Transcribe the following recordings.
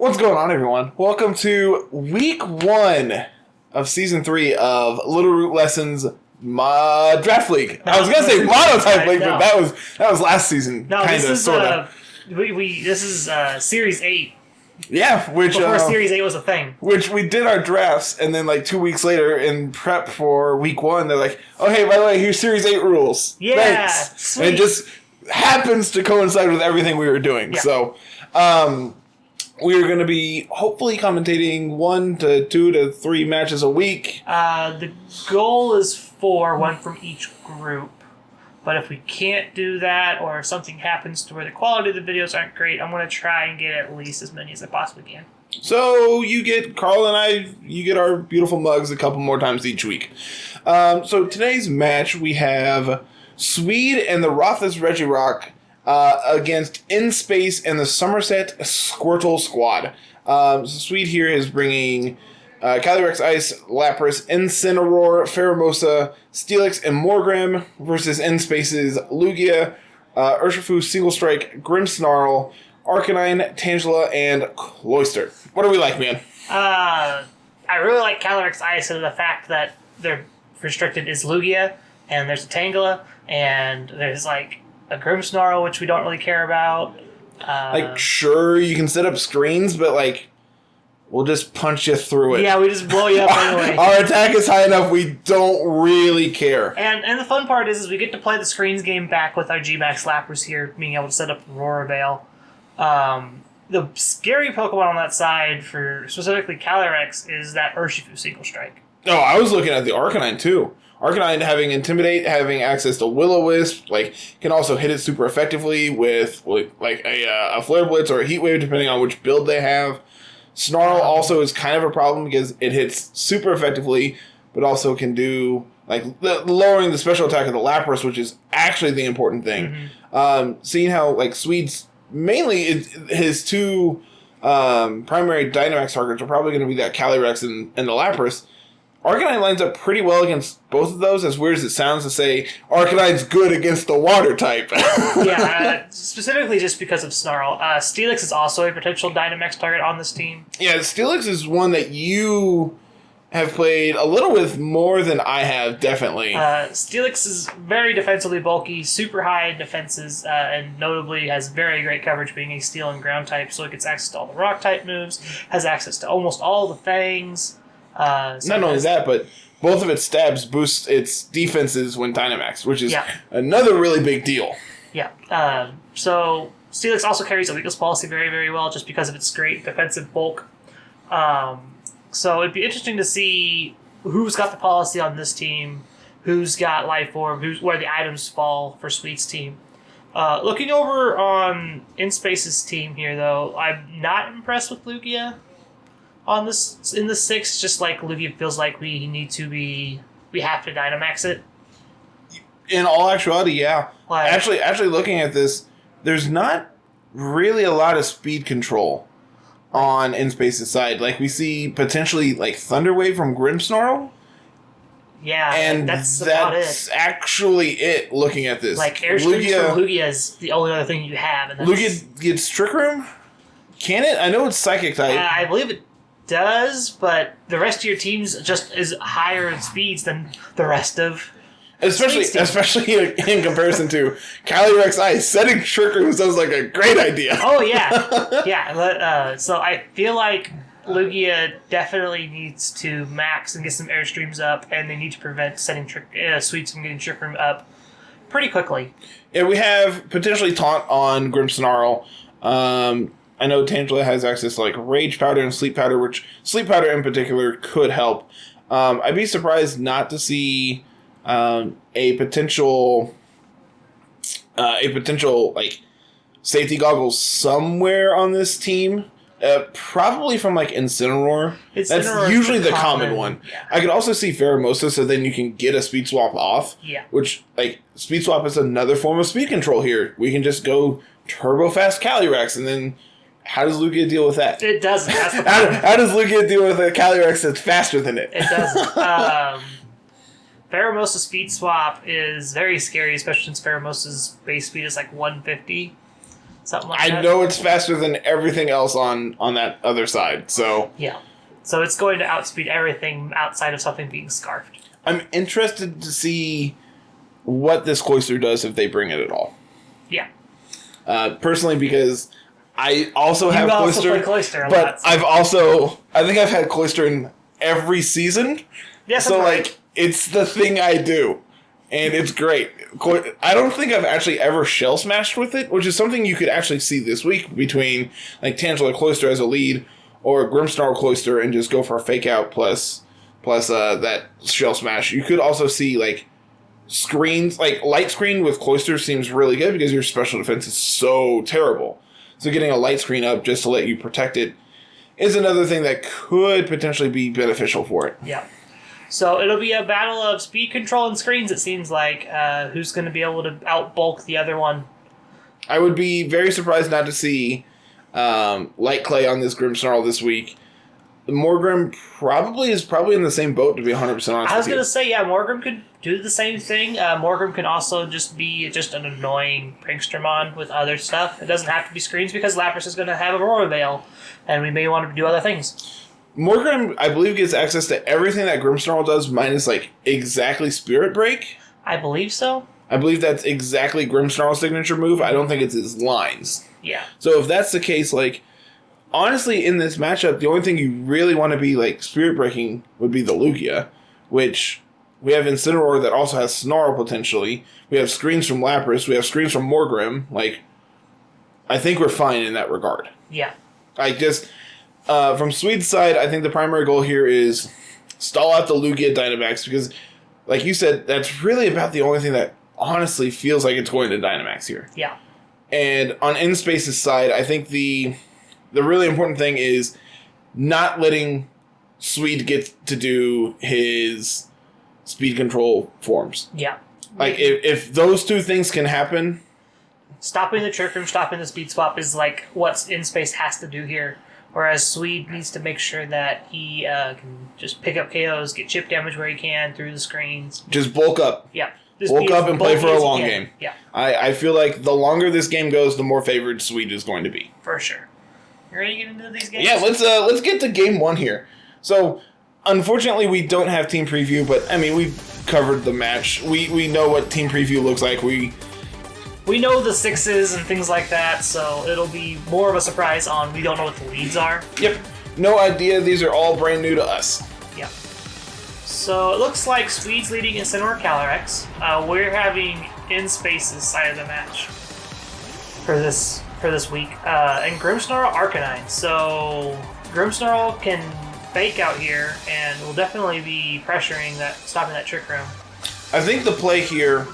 What's going on, everyone? Welcome to week 1 of season 3 of Littleroot Lessons Draft League. I was gonna say Monotype League, but that was last season. No, this is this is Series 8. Yeah, which before Series 8 was a thing. Which we did our drafts, and then like 2 weeks later, in prep for week 1, they're like, "Oh, hey, by the way, here's Series 8 rules." Yeah, thanks. sweet. And it just happens to coincide with everything we were doing. Yeah. So, we are going to be hopefully commentating 1 to 2 to 3 matches a week. The goal is 4, 1 from each group. But if we can't do that, or something happens to where the quality of the videos aren't great, I'm going to try and get at least as many as I possibly can. So you get, Carl and I, you get our beautiful mugs a couple more times each week. So today's match, we have Swede and the Rothus Regirock against In Space and the Somerset Squirtle Squad. So Swede here is bringing Calyrex-Ice, Lapras, Incineroar, Pheromosa, Steelix, and Morgrem versus In Space's Lugia, Urshifu, Single Strike, Grimmsnarl, Arcanine, Tangela, and Cloyster. What do we like, man? I really like Calyrex-Ice and the fact that their restricted is Lugia, and there's a Tangela, and there's like a Grimmsnarl, which we don't really care about. Sure, you can set up screens, but we'll just punch you through it. Yeah, we just blow you up anyway. Our attack is high enough, we don't really care. And the fun part is we get to play the screens game back with our G-Max Lapras here, being able to set up Aurora Veil. The scary Pokemon on that side, for specifically Calyrex, is that Urshifu Single Strike. Oh, I was looking at the Arcanine, too. Arcanine having Intimidate, having access to Will-O-Wisp, can also hit it super effectively with a Flare Blitz or a Heat Wave, depending on which build they have. Snarl also is kind of a problem because it hits super effectively, but also can do lowering the special attack of the Lapras, which is actually the important thing. Mm-hmm. Seeing how Swede's mainly his 2 primary Dynamax targets are probably going to be that Calyrex and the Lapras. Arcanine lines up pretty well against both of those, as weird as it sounds to say Arcanine's good against the water type. Yeah, specifically just because of Snarl. Steelix is also a potential Dynamax target on this team. Yeah, Steelix is one that you have played a little with more than I have, definitely. Steelix is very defensively bulky, super high in defenses, and notably has very great coverage being a steel and ground type, so it gets access to all the rock type moves, has access to almost all the fangs. Not only that, but both of its stabs boost its defenses when Dynamax, which is another really big deal. Yeah. So Steelix also carries a weakness policy very, very well just because of its great defensive bulk. So it'd be interesting to see who's got the policy on this team, who's got Life Orb, where the items fall for Sweet's team. Looking over on In Space's team here, though, I'm not impressed with Lugia. In the 6, just like Lugia feels like we have to Dynamax it. In all actuality, yeah. Actually looking at this, there's not really a lot of speed control on In Space's side. We see potentially Thunder Wave from Grimmsnarl. Yeah, and that's about it. Actually it, looking at this. Airstreams from Lugia is the only other thing you have. And Lugia gets Trick Room? Can it? I know it's Psychic type. I believe it does, but the rest of your team's just is higher in speeds than the rest of especially in comparison to Calyrex-Ice. Setting Trick Room sounds like a great idea. Oh yeah. Yeah. So I feel like Lugia definitely needs to max and get some Airstreams up, and they need to prevent setting Sweets from getting Trick Room up pretty quickly. Yeah, we have potentially Taunt on Grimmsnarl. I know Tangela has access to Rage Powder and Sleep Powder, which Sleep Powder in particular could help. I'd be surprised not to see a potential safety goggles somewhere on this team. Probably from Incineroar. That's usually the common one. Yeah. I could also see Pheromosa, so then you can get a speed swap off. Yeah. Which speed swap is another form of speed control here. We can just go turbo fast Calyrex, and then how does Lugia deal with that? It doesn't. That's the how does Lugia deal with a Calyrex that's faster than it? It doesn't. Pheromosa speed swap is very scary, especially since Pheromosa's base speed is 150. something like I that. know it's faster than everything else on that other side, so... Yeah. So it's going to outspeed everything outside of something being scarfed. I'm interested to see what this Cloyster does if they bring it at all. Yeah. Personally, because I also have also Cloyster, play Cloyster a but lot, so. I think I've had Cloyster in every season. Yes, so right. like it's the thing I do, and it's great. I don't think I've actually ever shell smashed with it, which is something you could actually see this week between like Tangela Cloyster as a lead or Grimmsnarl Cloyster and just go for a fake out plus that shell smash. You could also see like screens, like light screen with Cloyster seems really good because your special defense is so terrible. So getting a light screen up just to let you protect it is another thing that could potentially be beneficial for it. Yeah. So it'll be a battle of speed control and screens, it seems like. Who's going to be able to outbulk the other one? I would be very surprised not to see Light Clay on this Grimmsnarl this week. Morgrim is probably in the same boat, to be 100% honest with you. I was going to say, yeah, Morgrim could do the same thing. Morgrim can also just be an annoying Prankstermon with other stuff. It doesn't have to be screens because Lapras is going to have Aurora Veil, and we may want to do other things. Morgrim, I believe, gets access to everything that Grimmsnarl does, minus, like, exactly Spirit Break. I believe so. I believe that's exactly Grimmsnarl's signature move. I don't think it's his lines. Yeah. So if that's the case, like, honestly, in this matchup, the only thing you really want to be, like, Spirit Breaking would be the Lugia, which we have Incineroar that also has Snarl, potentially. We have screens from Lapras. We have screens from Morgrim. Like, I think we're fine in that regard. Yeah. Like, just... from Swede's side, I think the primary goal here is stall out the Lugia Dynamax because, like you said, that's really about the only thing that honestly feels like it's going to Dynamax here. Yeah. And on InSpace's side, I think the really important thing is not letting Swede get to do his speed control forms. Yeah. Like, if those two things can happen... Stopping the Trick Room, stopping the Speed Swap is like what InSpace has to do here. Whereas Swede needs to make sure that he can just pick up KOs, get chip damage where he can through the screens. Just bulk up. Yeah. Bulk up and play for a long game. Yeah. I feel like the longer this game goes, the more favored Swede is going to be. For sure. You ready to get into these games? Yeah, let's get to game one here. So, unfortunately, we don't have team preview, but I mean, we've covered the match. We know what team preview looks like. We know the sixes and things like that, so it'll be more of a surprise on we don't know what the leads are. Yep. No idea. These are all brand new to us. Yeah. So it looks like Swede's leading Incineroar Calyrex. We're having InSpace's side of the match for this week. And Grimmsnarl Arcanine. So Grimmsnarl can fake out here and will definitely be stopping that Trick Room. I think the play here,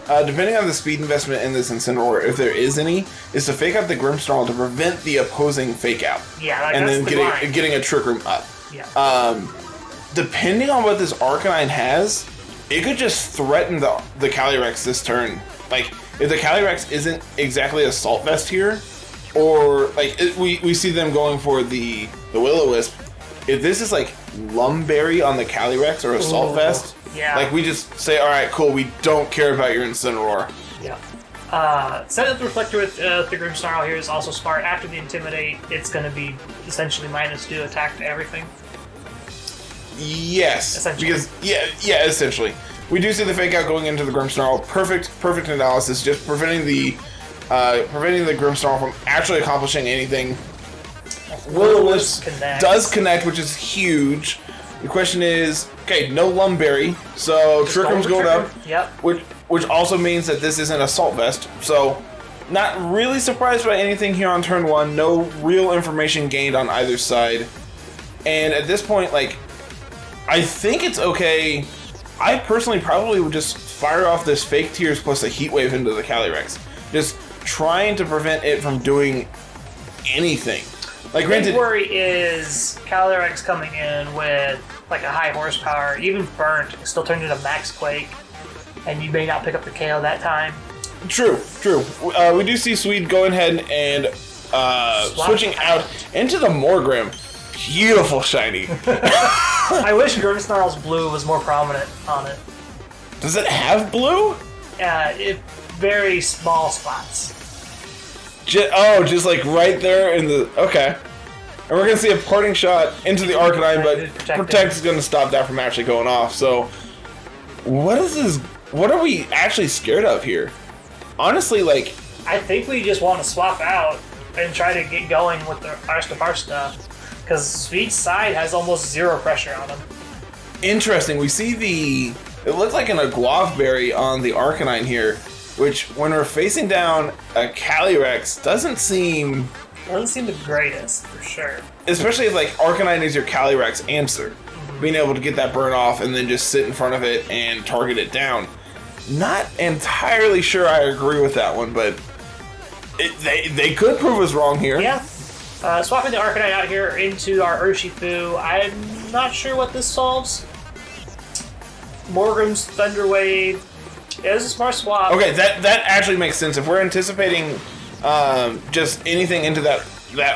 depending on the speed investment in this Incineroar, if there is any, is to fake out the Grimmsnarl to prevent the opposing fake out. Yeah, and that's then getting a Trick Room up. Yeah. Depending on what this Arcanine has, it could just threaten the Calyrex this turn. Like, if the Calyrex isn't exactly Assault Vest here, or like we see them going for the Will-O-Wisp, if this is like Lumberry on the Calyrex or Assault Vest, yeah. Like, we just say, all right, cool, we don't care about your Incineroar. Yeah. Set up the Reflector with the Grimmsnarl here is also smart. After the Intimidate, it's going to be essentially -2 attack to everything. Yes. Essentially. Because, yeah, essentially. We do see the fake out going into the Grimmsnarl. Perfect analysis, just preventing the Grimmsnarl from actually accomplishing anything. Will-O-Wisp does connect, which is huge. The question is, okay, no Lumberry, so Trick Room's going up. Yep. Which also means that this isn't Assault Vest, so not really surprised by anything here on turn one. No real information gained on either side. And at this point, like, I think it's okay. I personally probably would just fire off this Fake Tears plus a Heat Wave into the Calyrex. Just trying to prevent it from doing anything. Like, the big worry is Calyrex coming in with like a high horsepower, even burnt, still turned into Max Quake, and you may not pick up the KO that time. True. We do see Swede going ahead and switching out into the Morgrim. Beautiful shiny. I wish Grimmsnarl's blue was more prominent on it. Does it have blue? Very small spots. Just like right there in the... Okay. And we're going to see a parting shot into the Arcanine, but Protect is going to stop that from actually going off. So, what is this? What are we actually scared of here? Honestly, like... I think we just want to swap out and try to get going with the Arch stuff. Because Swede's side has almost zero pressure on him. Interesting. We see the... It looks like an Aguave Berry on the Arcanine here, which, when we're facing down a Calyrex, doesn't seem the greatest, for sure. Especially if, like, Arcanine is your Calyrex answer. Mm-hmm. Being able to get that burn off and then just sit in front of it and target it down. Not entirely sure I agree with that one, but they could prove us wrong here. Yeah. Swapping the Arcanine out here into our Urshifu, I'm not sure what this solves. Morgan's Thunder Wave. Yeah, this is a smart swap. Okay, that actually makes sense. If we're anticipating just anything into that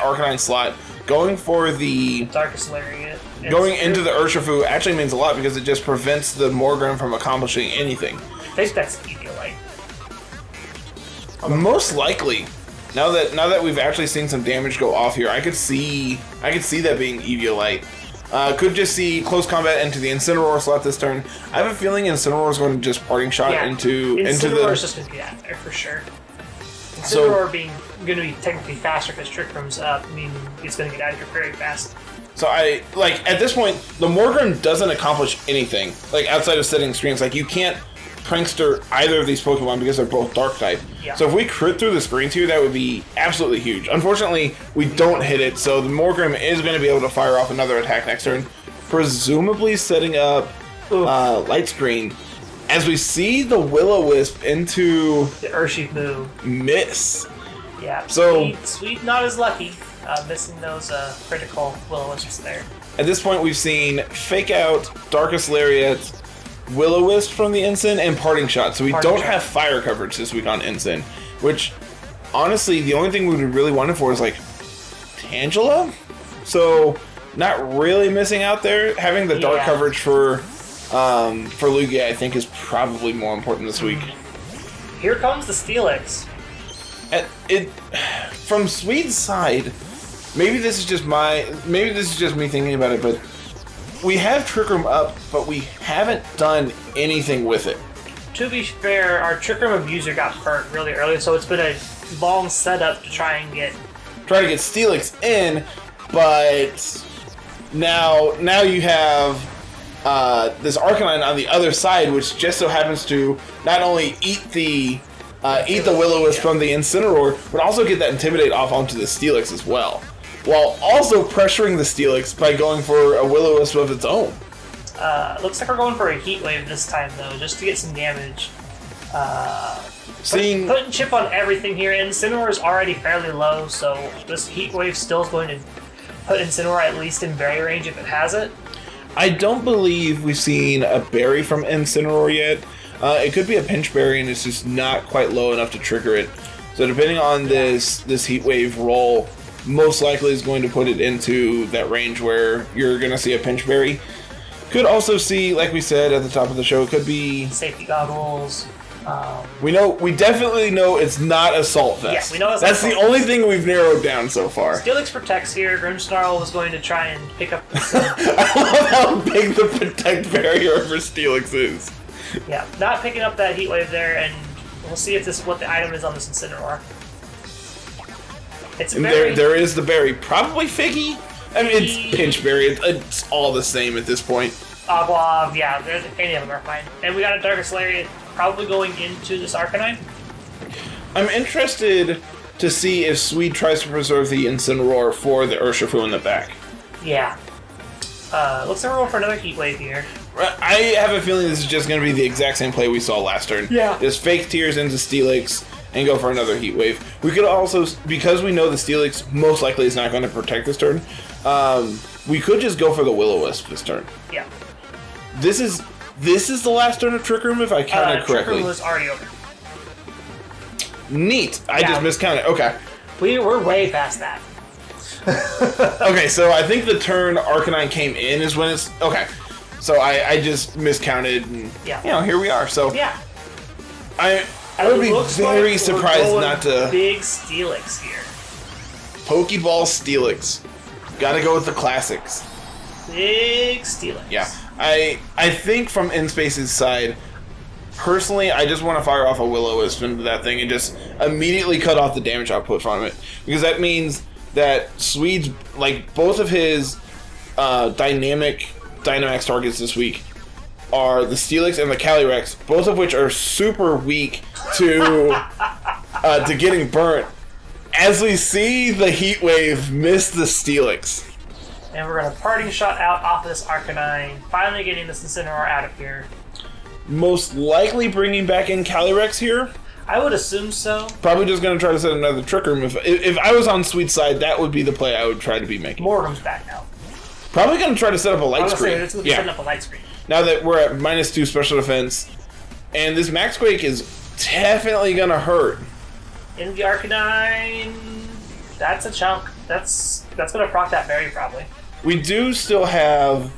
Arcanine slot, going for the Darkest Lariat. Going into the Urshifu actually means a lot because it just prevents the Morgan from accomplishing anything. I think that's Eviolite. Most likely. Now that we've actually seen some damage go off here, I could see that being Eviolite. Could just see close combat into the Incineroar slot this turn. I have a feeling Incineroar is going to just parting shot into the... Incineroar is just going to be out there for sure. Incineroar being going to be technically faster because Trick Room's up, meaning it's going to get out of here very fast. So at this point, the Morgan doesn't accomplish anything, like outside of setting screens. Like you can't prankster either of these Pokemon because they're both Dark type. Yeah. So if we crit through the screens here, that would be absolutely huge. Unfortunately, we don't hit it, so the Morgan is going to be able to fire off another attack next turn, presumably setting up Light Screen. As we see the Will-O-Wisp into the Urshifu miss. Yeah. So Swede not as lucky, missing those critical Will-O-Wisps there. At this point, we've seen Fake Out, Darkest Lariat, Will-O-Wisp from the Ensign, and Parting Shot. So we don't have fire coverage this week on Ensign, which, honestly, the only thing we would really want it for is, like, Tangela? So, not really missing out there. Having the dark coverage for Lugia, I think, is probably more important this week. Here comes the Steelix. From Swede's side, maybe this is just me thinking about it, but we have Trick Room up, but we haven't done anything with it. To be fair, our Trick Room Abuser got hurt really early, so it's been a long setup to try to get Steelix in, but now you have this Arcanine on the other side, which just so happens to not only eat the Will-O-Wisp from the Incineroar, but also get that Intimidate off onto the Steelix as well, while also pressuring the Steelix by going for a Will-O-Wisp of its own. Looks like we're going for a Heat Wave this time, though, just to get some damage. Putting chip on everything here, and Incineroar is already fairly low, so this Heat Wave still is going to put Incineroar at least in berry range if it has it. I don't believe we've seen a berry from Incineroar yet. It could be a pinch berry, and it's just not quite low enough to trigger it. So depending on this Heat Wave roll, most likely is going to put it into that range where you're going to see a pinch berry. Could also see, like we said at the top of the show, it could be safety goggles. We definitely know it's not Assault Vest. Yeah, we know it's That's the only thing we've narrowed down so far. Steelix protects here. Grimmsnarl was going to try and pick up the I love how big the protect barrier for Steelix is. Yeah, not picking up that Heat Wave there, and we'll see if this is what the item is on this Incineroar. It's a berry. There is the berry. Probably Figgy. I mean, it's pinch berry. It's all the same at this point. Aguav, yeah, any of them are fine. And we got a Darkest Lariat probably going into this Arcanine. I'm interested to see if Swede tries to preserve the Incineroar for the Urshifu in the back. Yeah. Looks like we're going for another Heat Wave here. I have a feeling this is just going to be the exact same play we saw last turn. Yeah. Just fake Tears into Steelix and go for another Heat Wave. We could also, because we know the Steelix most likely is not going to protect this turn, we could just go for the Will-O-Wisp this turn. Yeah. This is the last turn of Trick Room, if I counted correctly. Trick Room was already over. Neat. I just miscounted. Okay. We're way past that. Okay, so I think the turn Arcanine came in is when it's... Okay. So I just miscounted, and here we are. So yeah. I would be very surprised not to... Big Steelix here. Pokeball Steelix. Gotta go with the classics. Big Steelix. Yeah. I think from InSpace's side, personally, I just want to fire off a Will-O-Wisp into that thing and just immediately cut off the damage output from it. Because that means that Swede's, like, both of his dynamic Dynamax targets this week are the Steelix and the Calyrex, both of which are super weak to getting burnt. As we see the Heat Wave miss the Steelix. And we're going to parting shot out off of this Arcanine, finally getting this Incineroar out of here. Most likely bringing back in Calyrex here. I would assume so. Probably just going to try to set another Trick Room. If I was on Sweet's side, that would be the play I would try to be making. Morgan's back now. Probably going to try to set up a light screen. Setting up a light screen. Now that we're at -2 special defense, and this Max Quake is definitely going to hurt. In the Arcanine, that's a chunk. That's going to proc that berry probably. We do still have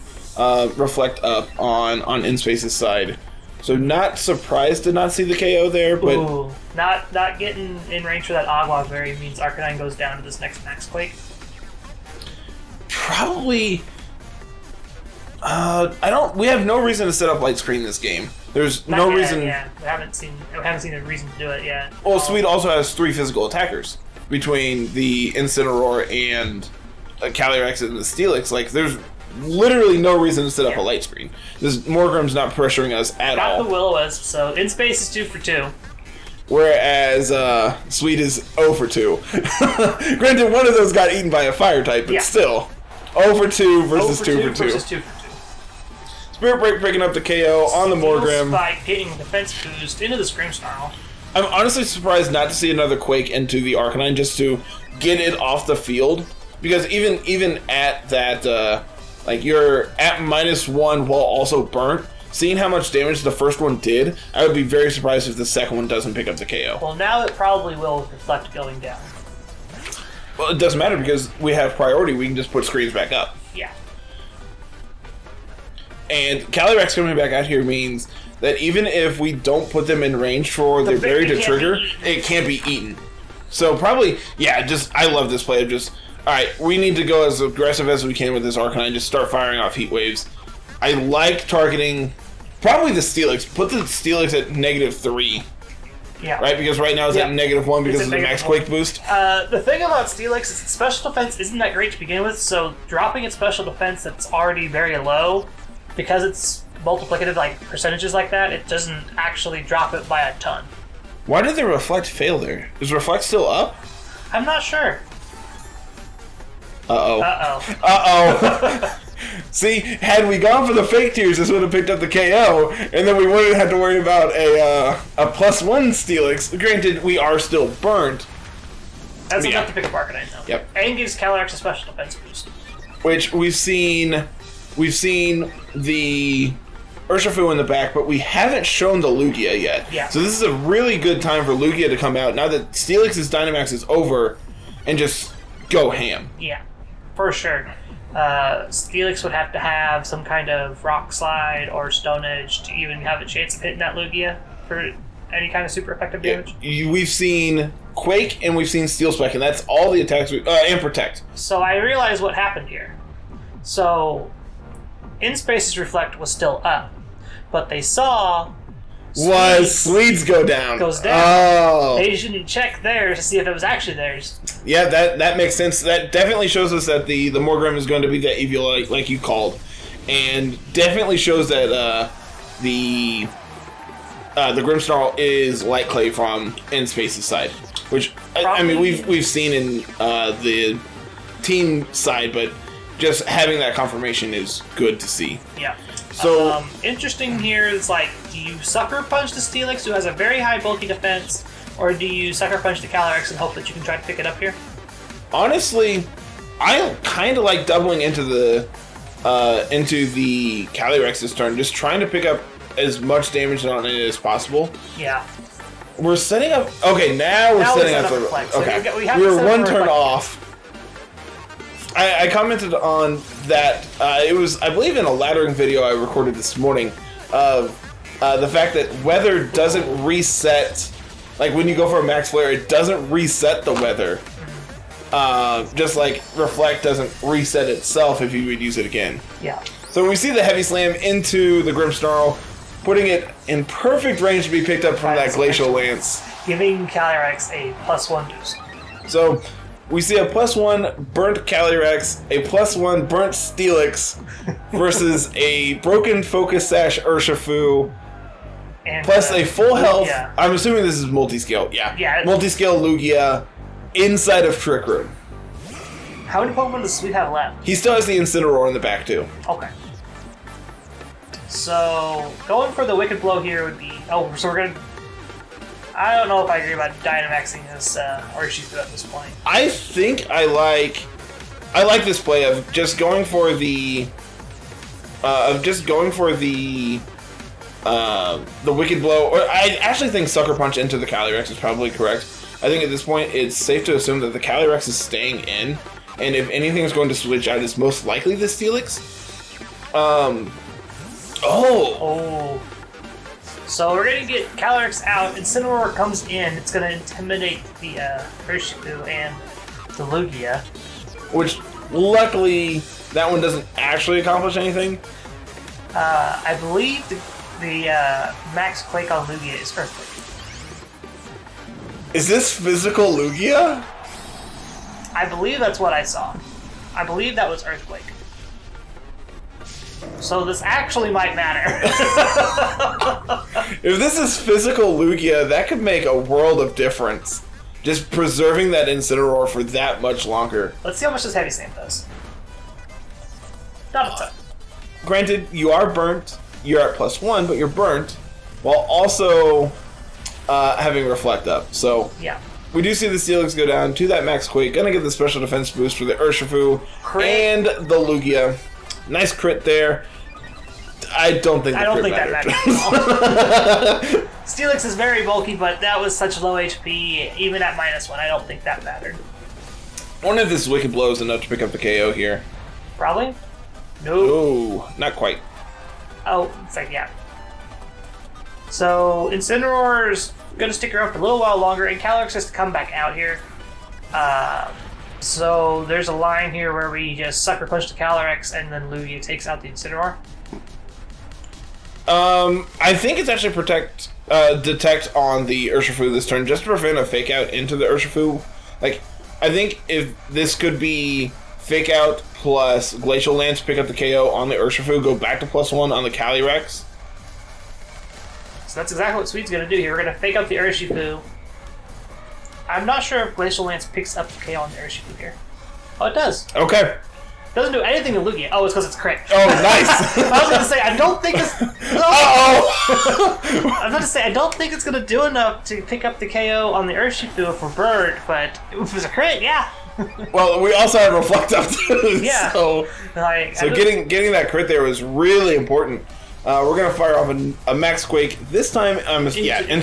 Reflect up on InSpace's side, so not surprised to not see the KO there. But ooh, not getting in range for that Ogwog berry means Arcanine goes down to this next Max Quake. Probably. We have no reason to set up light screen this game. There's Not no yet, reason. Yeah, we haven't seen a reason to do it yet. Well, Swede also has 3 physical attackers between the Incineroar and Calyrex and the Steelix. Like, there's literally no reason to set up a light screen. This Morgrum's not pressuring us at all. Got the Will-O-Wisp, so InSpace is 2 for 2. Whereas Swede is 0 for 2. Granted, one of those got eaten by a fire type, but still. 0 for 2 versus 2 for 2. Versus 2 for 2. Spirit Break picking up the KO on the Morgram. Spike getting defense boost into the Scream Snarl. I'm honestly surprised not to see another Quake into the Arcanine just to get it off the field. Because even at that, like, you're at -1 while also burnt. Seeing how much damage the first one did, I would be very surprised if the second one doesn't pick up the KO. Well, now it probably will with Reflect going down. Well, it doesn't matter because we have priority. We can just put screens back up. Yeah. And Calyrex coming back out here means that even if we don't put them in range for their berry to trigger, it can't be eaten. So probably, yeah, I love this play of just, alright, we need to go as aggressive as we can with this Arcanine, just start firing off Heat Waves. I like targeting, probably the Steelix. Put the Steelix at -3. Yeah. Right? Because right now it's at -1 because of the Max Quake boost. The thing about Steelix is its special defense isn't that great to begin with, so dropping its special defense that's already very low, because it's multiplicative like percentages like that, it doesn't actually drop it by a ton. Why did the Reflect fail there? Is Reflect still up? I'm not sure. Uh-oh. Uh-oh. Uh-oh. See, had we gone for the fake tears, this would have picked up the KO, and then we wouldn't have to worry about a +1 Steelix. Granted, we are still burnt. That's enough to pick up Arcanine, though. Yep. And gives Calyrex a special defense boost. Which we've seen the Urshifu in the back, but we haven't shown the Lugia yet. Yeah. So this is a really good time for Lugia to come out now that Steelix's Dynamax is over and just go ham. Yeah, for sure. Steelix would have to have some kind of Rock Slide or Stone Edge to even have a chance of hitting that Lugia for any kind of super effective damage. We've seen Quake and we've seen Steel Spike, and that's all the attacks and Protect. So I realized what happened here. So InSpace's Reflect was still up, but they saw Swedes goes down. Oh. They didn't check theirs to see if it was actually theirs. Yeah, that makes sense. That definitely shows us that the Morgrem is going to be that Eviolite like you called, and definitely shows that the Grimmsnarl is Light Clay from InSpace's side, which I mean we've seen in the team side, but just having that confirmation is good to see. Yeah. So interesting here is, like, do you Sucker Punch the Steelix, who has a very high bulky defense, or do you Sucker Punch the Calyrex and hope that you can try to pick it up here? Honestly, I kind of like doubling into the Calyrex turn, just trying to pick up as much damage on it as possible. Yeah. We're setting up. Okay, now we're setting up the Reflect. Okay, So we were one turn off. I commented on that. It was, I believe, in a laddering video I recorded this morning of the fact that weather doesn't reset like when you go for a max flare, it doesn't reset the weather. Just like Reflect doesn't reset itself if you would use it again. Yeah. So we see the Heavy Slam into the Grimmsnarl, putting it in perfect range to be picked up from that Glacial Lance. Giving Calyrex a +1 boost. So we see a +1 burnt Calyrex, a +1 burnt Steelix versus a broken Focus Sash Urshifu, And, plus a full health. Lugia. I'm assuming this is multi-scale. Yeah. Yeah. Multi-scale Lugia inside of Trick Room. How many Pokemon does Sweet have left? He still has the Incineroar in the back too. Okay. So, going for the Wicked Blow here would be... Oh, so we're going to... I don't know if I agree about Dynamaxing this Urshifu at this point. I think I like this play of just going for the Wicked Blow. Or I actually think Sucker Punch into the Calyrex is probably correct. I think at this point it's safe to assume that the Calyrex is staying in, and if anything is going to switch out, it's most likely the Steelix. Oh. So we're going to get Calyrex out. Incineroar comes in. It's going to intimidate the Urshifu and the Lugia. Which, luckily, that one doesn't actually accomplish anything. I believe the Max Quake on Lugia is Earthquake. Is this physical Lugia? I believe that's what I saw. I believe that was Earthquake. So this actually might matter. If this is physical Lugia, that could make a world of difference. Just preserving that Incineroar for that much longer. Let's see how much this Heavy Slam does. Not a ton. Granted, you are burnt. You're at +1, but you're burnt, while also having Reflect up. So Yeah. we do see the Steelix go down to that Max Quake. Gonna get the special defense boost for the Urshifu Crit. and the Lugia. Nice crit there. I don't think that mattered. Steelix is very bulky, but that was such low HP. Even at -1, I don't think that mattered. I wonder if this Wicked Blow is enough to pick up the KO here. Probably? No. No, not quite. Oh, it's like, yeah. So, Incineroar's gonna stick around for a little while longer, and Calyrex has to come back out here. So, there's a line here where we just Sucker Punch the Calyrex, and then Lugia takes out the Incineroar. I think it's actually detect on the Urshifu this turn, just to prevent a fake out into the Urshifu. Like, I think if this could be fake out plus Glacial Lance, pick up the KO on the Urshifu, go back to +1 on the Calyrex. So that's exactly what Swede's gonna do here. We're gonna fake out the Urshifu. I'm not sure if Glacial Lance picks up the KO on the Urshifu here. Oh, it does. Okay. Doesn't do anything to Lugia. Oh, it's because it's crit. Oh, nice. I was gonna say, I don't think it's... Uh-oh! I was about to say, I don't think it's gonna do enough to pick up the KO on the Urshifu if we're burnt, but if it was a crit, yeah. Well, we also have Reflect up too. Yeah. So getting that crit there was really important. We're gonna fire off a Max Quake this time. Into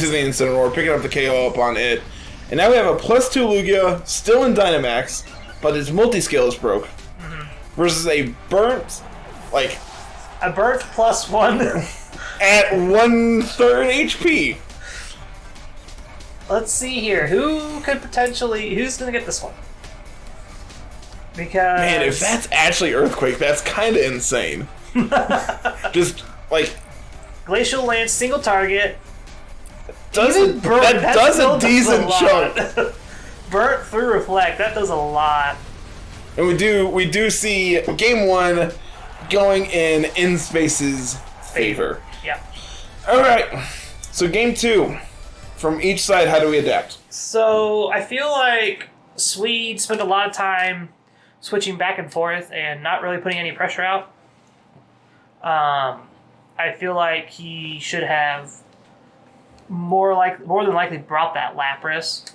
the Incineroar, picking up the KO upon it, and now we have a +2 Lugia still in Dynamax, but its multi-scale is broke. Versus a burnt, a burnt +1 at 1/3 HP. Let's see here. Who's gonna get this one? Because Man, if that's actually Earthquake, that's kind of insane. Just Glacial Lance single target. does a decent chunk. Burnt through Reflect. That does a lot. And we do see game 1 going in Space's favor. Yeah. All right. So game 2, from each side, how do we adapt? So I feel like Swede spent a lot of time switching back and forth and not really putting any pressure out. I feel like he should have more than likely brought that Lapras.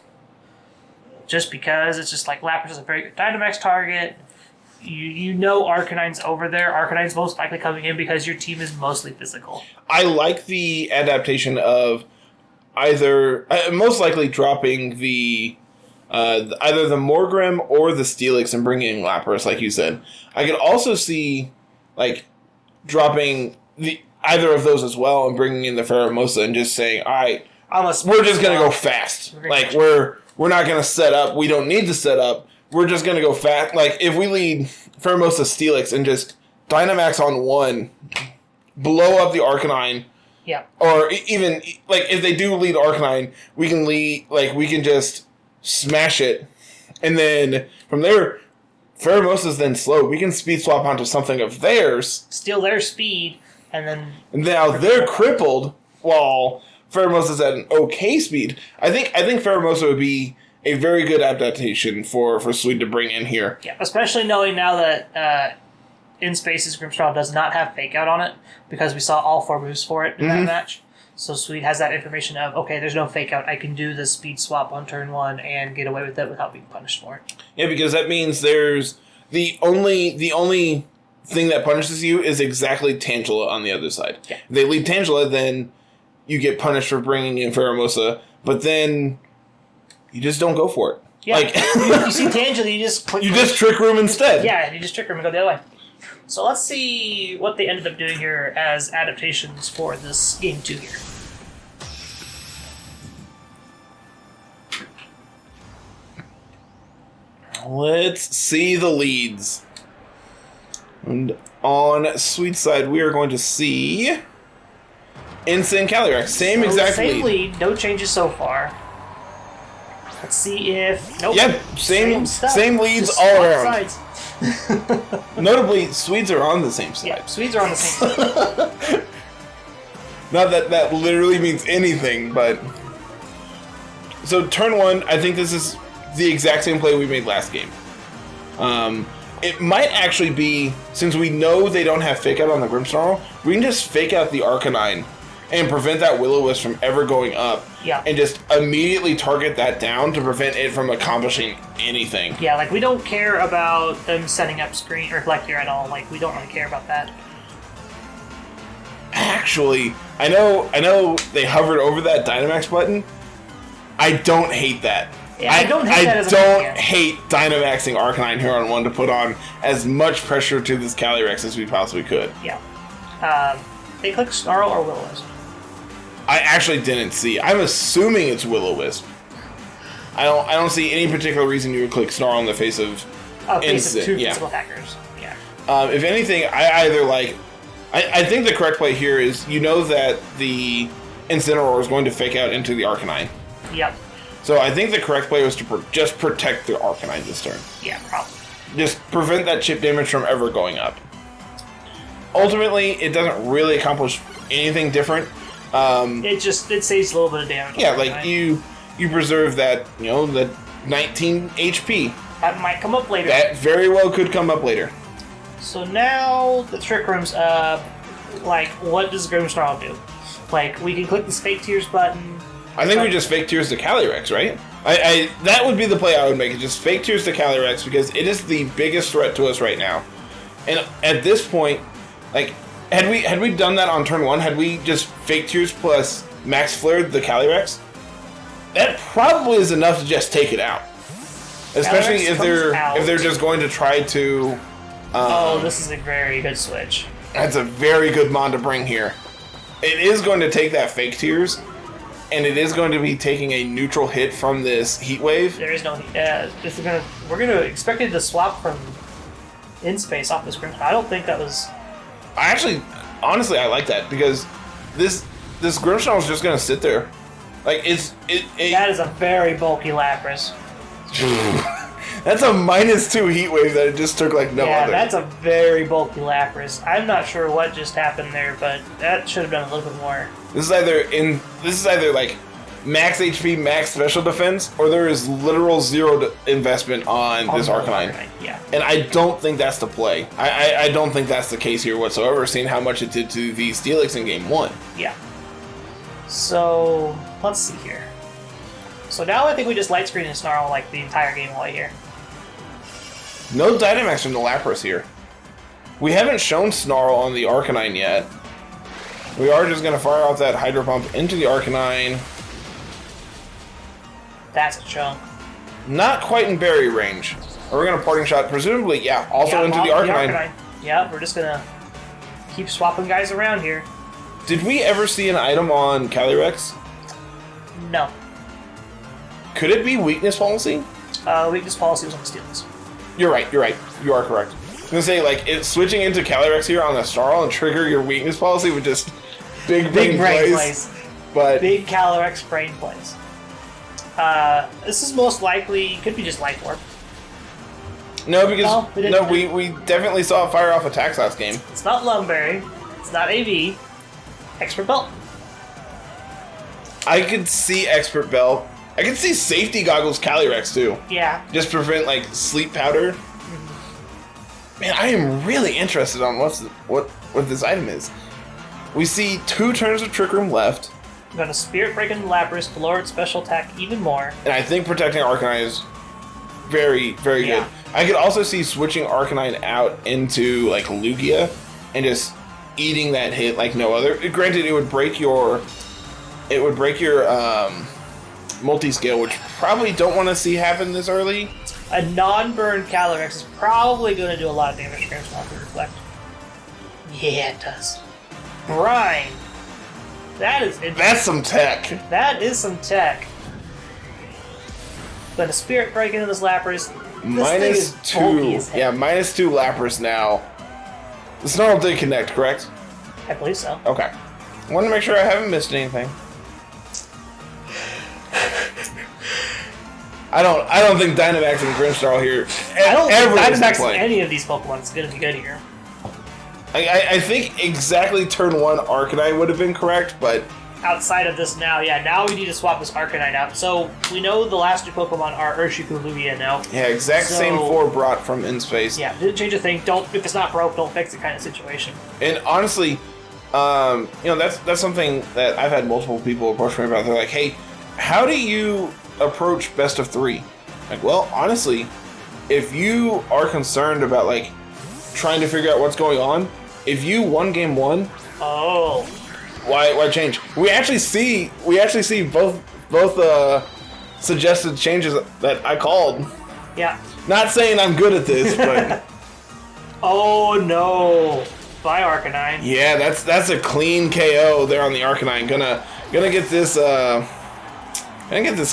Just because it's just like Lapras is a very good Dynamax target. You know Arcanine's over there. Arcanine's most likely coming in because your team is mostly physical. I like the adaptation of either most likely dropping the either the Morgrim or the Steelix and bringing in Lapras, like you said. I could also see dropping either of those as well and bringing in the Pheromosa and just saying, all right, we're just gonna go fast. Like we're not gonna set up. We don't need to set up. We're just gonna go fast. Like if we lead Pheromosa Steelix and just Dynamax on one, blow up the Arcanine. Yeah. Or even like if they do lead Arcanine, we can just smash it, and then from there, Pheromosa's then slow. We can speed swap onto something of theirs, steal their speed, and now they're crippled while Pheromosa's at an okay speed. I think Pheromosa would be a very good adaptation for Swede to bring in here. Yeah, especially knowing now that In Space's Grimmsnarl does not have Fake Out on it, because we saw all 4 moves for it in that match. So Swede has that information of, okay, there's no Fake Out. I can do the speed swap on turn 1 and get away with it without being punished for it. Yeah, because that means there's the only thing that punishes you is exactly Tangela on the other side. Yeah. If they lead Tangela, then you get punished for bringing in Pheromosa, but then you just don't go for it. Yeah, like, you see Tangela, you just click. You just Trick Room instead. Yeah, you just Trick Room and go the other way. So let's see what they ended up doing here as adaptations for this game 2 here. Let's see the leads. And on Swede's side, we are going to see Insane Calyrex. Same exact same lead. lead, no changes so far. Let's see if... Nope. Yep, same leads Just all around. sides. Notably, Swedes are on the same side. Yeah, Swedes are on the same side. Not that literally means anything, but... So, turn 1, I think this is the exact same play we made last game. It might actually be, since we know they don't have Fake Out on the Grimmsnarl, we can just Fake Out the Arcanine and prevent that Will-O-Wisp from ever going up. Yeah. And just immediately target that down to prevent it from accomplishing anything. Yeah, like, we don't care about them setting up screen or Reflector at all. Like, we don't really care about that. Actually, I know they hovered over that Dynamax button. I don't hate that. Yeah, I don't hate that as hate Dynamaxing Arcanine here on 1 to put on as much pressure to this Calyrex as we possibly could. Yeah. They click Snarl or Will-O-Wisp. I actually didn't see. I'm assuming it's Will-O-Wisp. I don't see any particular reason you would click Snarl in the face of Face of 2 physical attackers. Yeah. If anything, I think the correct play here is you know that the Incineroar is going to Fake Out into the Arcanine. Yep. So I think the correct play was to just protect the Arcanine this turn. Yeah, probably. Just prevent that chip damage from ever going up. Ultimately, it doesn't really accomplish anything different. It saves a little bit of damage. Yeah, like you preserve that, the 19 HP. That might come up later. That very well could come up later. So now the Trick Room's what does Grimmsnarl do? Like, we can click the Fake Tears button. I think we just Fake Tears to Calyrex, right? I that would be the play I would make. Just Fake Tears to Calyrex because it is the biggest threat to us right now. And at this point, like, had we done that on turn 1, had we just Fake Tears plus Max Flared the Calyrex, that probably is enough to just take it out. Especially if they're just going to try to. This is a very good switch. That's a very good mon to bring here. It is going to take that Fake Tears. And it is going to be taking a neutral hit from this Heat Wave. There is no heat. We're gonna expect it to swap from In Space off this Grimmsnarl. I don't think that was. Honestly, I like that because this Grimmsnarl is just going to sit there. Like that is a very bulky Lapras. That's a -2 Heat Wave that it just took like no other. Yeah, that's a very bulky Lapras. I'm not sure what just happened there, but that should have done a little bit more. This is either like max HP, max special defense, or there is literal zero investment on this Arcanine. Yeah. And I don't think that's the play. I don't think that's the case here whatsoever, seeing how much it did to the Steelix in game 1. Yeah. So, let's see here. So now I think we just light screen and Snarl like the entire game away here. No Dynamax from the Lapras here. We haven't shown Snarl on the Arcanine yet. We are just going to fire off that Hydro Pump into the Arcanine. That's a chunk. Not quite in berry range. We're going to Parting Shot, presumably, also into the Arcanine. Yeah, we're just going to keep swapping guys around here. Did we ever see an item on Calyrex? No. Could it be weakness policy? Weakness policy was on the Steelix. You're right. You are correct. I was gonna say, like, switching into Calyrex here on the Snarl and trigger your weakness policy with just big brain plays. But big Calyrex brain plays. This is most likely could be just Life Orb. No, because we definitely saw it fire off attacks last game. It's not Lumberry. It's not AV. Expert Belt. I could see Expert Belt. I could see Safety Goggles Calyrex too. Yeah. Just prevent like sleep powder. Man, I am really interested on what this item is. We see 2 turns of Trick Room left. I'm going to Spirit Break into Lapras to lower its special attack even more. And I think protecting Arcanine is very, very good. I could also see switching Arcanine out into like Lugia and just eating that hit like no other. Granted, it would break your multi-scale, which probably don't want to see happen this early. A non-burn Calyrex is probably going to do a lot of damage to Reflect. Yeah, it does. Brine. That's some tech. That is some tech. But a Spirit Break into this Lapras. -2. Yeah, -2 Lapras now. The Snarl did connect, correct? I believe so. Okay. I want to make sure I haven't missed anything. I don't think Dynamax and Grimmsnarl here. I don't think Dynamax in any of these Pokemon is going to be good here. I think exactly turn 1 Arcanine would have been correct, but outside of this now we need to swap this Arcanine out. So we know the last 2 Pokemon are Urshifu, Lugia now. Yeah, same 4 brought from In Space. Yeah, didn't change a thing. If it's not broke, don't fix it kind of situation. And honestly, that's something that I've had multiple people approach me about. They're like, hey, how do you approach best of 3? Like, well, honestly, if you are concerned about like trying to figure out what's going on, if you won game 1, why change? We actually see both suggested changes that I called. Yeah. Not saying I'm good at this, but oh no. Bye, Arcanine. Yeah, that's a clean KO there on the Arcanine. Gonna get this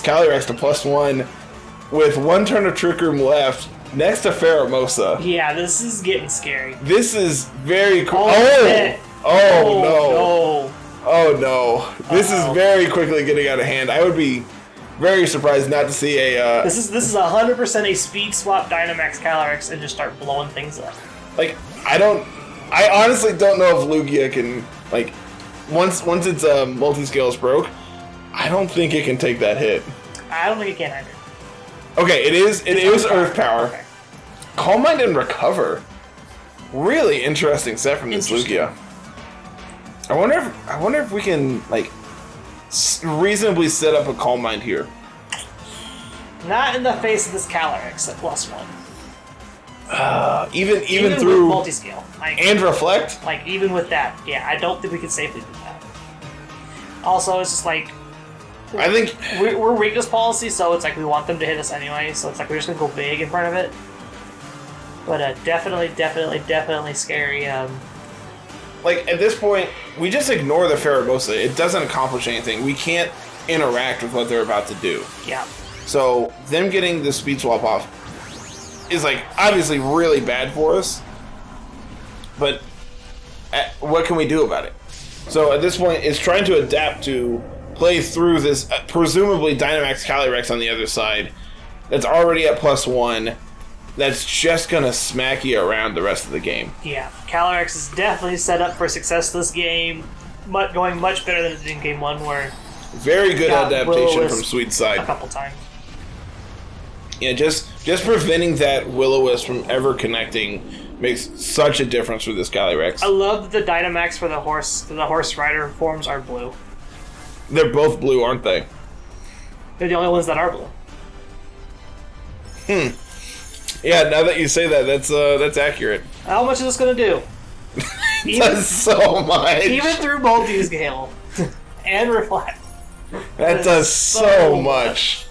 Calyrex to +1 with 1 turn of Trick Room left next to Pheromosa. Yeah, this is getting scary. This is very cool. Oh no. This is very quickly getting out of hand. I would be very surprised not to see a This is 100% a speed swap Dynamax Calyrex and just start blowing things up. Like, I honestly don't know if Lugia can, like, once its multi-scale is broke, I don't think it can take that hit. I don't think it can either. Okay, it is Earth Power. Okay. Calm Mind and Recover. Really interesting set from this Lugia. I wonder if we can like reasonably set up a Calm Mind here. Not in the face of this Calyrex at +1. Even through with multi-scale and Reflect. Like even with that, yeah, I don't think we can safely do that. Also, it's just like I think we're weakness policy, so it's like we want them to hit us anyway. So it's like we're just gonna go big in front of it. But definitely scary. Like at this point, we just ignore the Pheromosa. It doesn't accomplish anything. We can't interact with what they're about to do. Yeah. So them getting the speed swap off is like obviously really bad for us. But what can we do about it? So at this point, it's trying to adapt to play through this presumably Dynamax Calyrex on the other side. That's already at +1. That's just gonna smack you around the rest of the game. Yeah, Calyrex is definitely set up for success this game. Going much better than it did in game 1, where very good adaptation from Swede's side. A couple times. Yeah, just preventing that Will-O-Wisp from ever connecting makes such a difference for this Calyrex. I love that the Dynamax for the horse rider forms are blue. They're both blue, aren't they? They're the only ones that are blue. Yeah, now that you say that, that's accurate. How much is this going to do? That's so much. Even through multi-scale and Reflect. That does so much.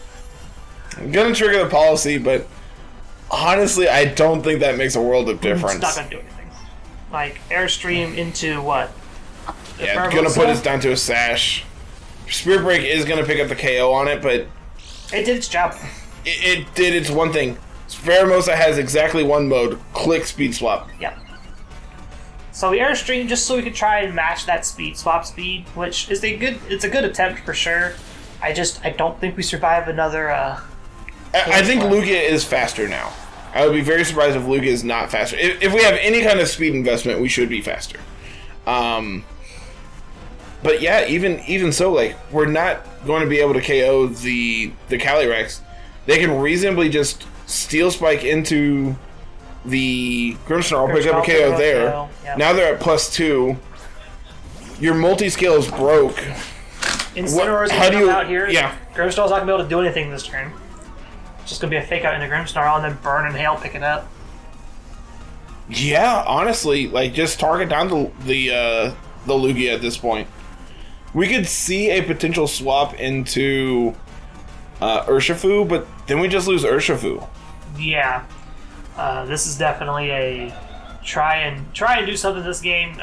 I'm going to trigger the policy, but honestly, I don't think that makes a world of difference. It's not going to do anything. Like, Airstream into what? Yeah, going to put us down to a Sash. Spirit Break is going to pick up the KO on it, but it did its job. It did its one thing. Pheromosa has exactly one mode: click speed swap. Yep. So we Airstream just so we could try and match that swap speed, which is it's a good attempt for sure. I don't think we survive another. I think Lugia is faster now. I would be very surprised if Lugia is not faster. If we have any kind of speed investment, we should be faster. But yeah, even so, like, we're not going to be able to KO the Calyrex. They can reasonably just Steel Spike into the Grimmsnarl, pick up a KO there. Yep. Now they're at +2. Your multi-scale is broke. Incineroar is going to come out here. Yeah. Grimmsnarl's not going to be able to do anything this turn. It's just going to be a fake out into Grimmsnarl and then Burn and Hail pick it up. Yeah, honestly, like, just target down the Lugia at this point. We could see a potential swap into Urshifu, but then we just lose Urshifu. Yeah. This is definitely a try and do something this game.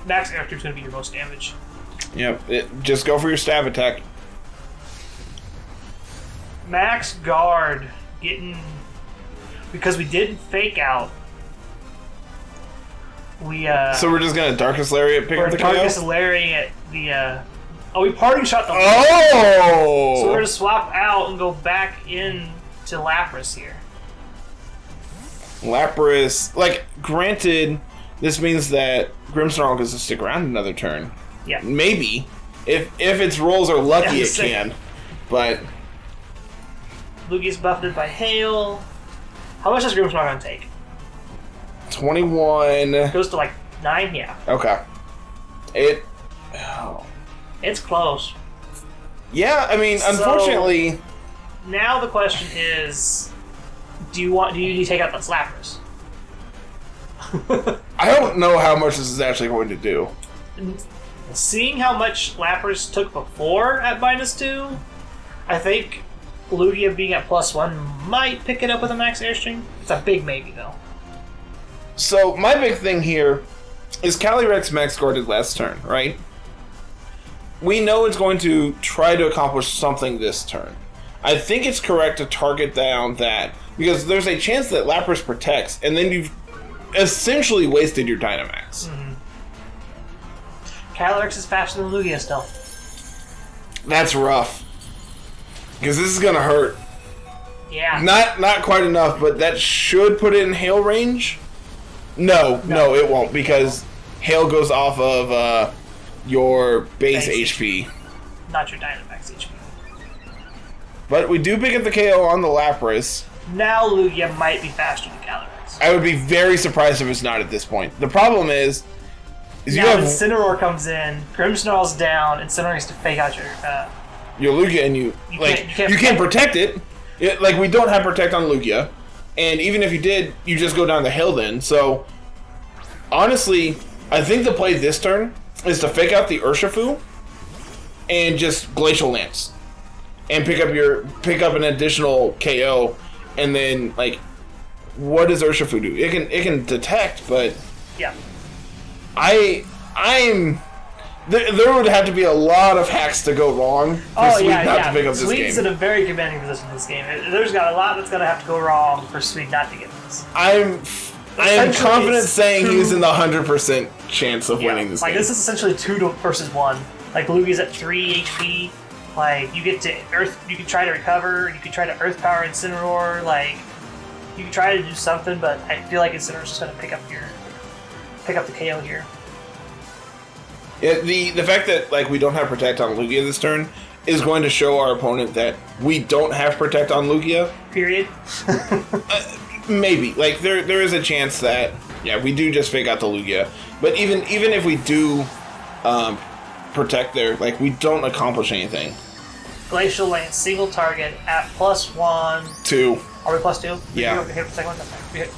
Max Airstream is going to be your most damage. Yep, just go for your stab attack. Max Guard because we didn't fake out. So we're just gonna Darkest Lariat pick up the KO? Darkest Lariat the we parting shot the Oh! So we're gonna swap out and go back in to Lapras here. Lapras, like, granted, this means that Grimmsnarl gets to stick around another turn. Yeah. Maybe. If its rolls are lucky, it can. But Lugia's buffeted by Hail. How much is Grimmsnarl gonna take? 21. Goes to like 9, yeah. Okay. It's close. Yeah, I mean, unfortunately. Now the question is, do you take out that Lapras? I don't know how much this is actually going to do. Seeing how much Lapras took before at -2, I think Lugia being at +1 might pick it up with a Max Airstream. It's a big maybe, though. So, my big thing here is Calyrex Max guarded last turn, right? We know it's going to try to accomplish something this turn. I think it's correct to target down that, because there's a chance that Lapras protects, and then you've essentially wasted your Dynamax. Mm-hmm. Calyrex is faster than Lugia still. That's rough. Because this is going to hurt. Yeah. Not quite enough, but that should put it in Hail range. No, it won't, because Hail goes off of your base HP. Not your Dynamax HP. But we do pick up the KO on the Lapras. Now Lugia might be faster than Calyrex. I would be very surprised if it's not at this point. The problem is now you have Incineroar comes in, Grimmsnarl's down, Incineroar has to fake out your Lugia, and you can't protect it. Like, we don't have Protect on Lugia. And even if you did, you just go down the hill then. So, honestly, I think the play this turn is to fake out the Urshifu and just Glacial Lance. And pick up an additional KO. And then, like, what does Urshifu do? It can detect, but yeah. There would have to be a lot of hacks to go wrong for Swede not to pick up this game. Swede's in a very commanding position in this game. There's got a lot that's going to have to go wrong for Swede not to get this. I am confident saying he's in the 100% chance of winning this game. This is essentially 2 versus 1. Like, Lugia's at 3 HP. Like, you get to Earth, you can try to recover, you can try to Earth Power Incineroar, like, you can try to do something, but I feel like Incineroar's just going to pick up the KO here. Yeah, the fact that, like, we don't have Protect on Lugia this turn is going to show our opponent that we don't have Protect on Lugia. Period. Maybe. Like, there is a chance that, we do just fake out the Lugia. But even if we do Protect there, like, we don't accomplish anything. Glacial Lance, single target at +1. 2. Are we +2? Yeah. We hit the second one? Okay.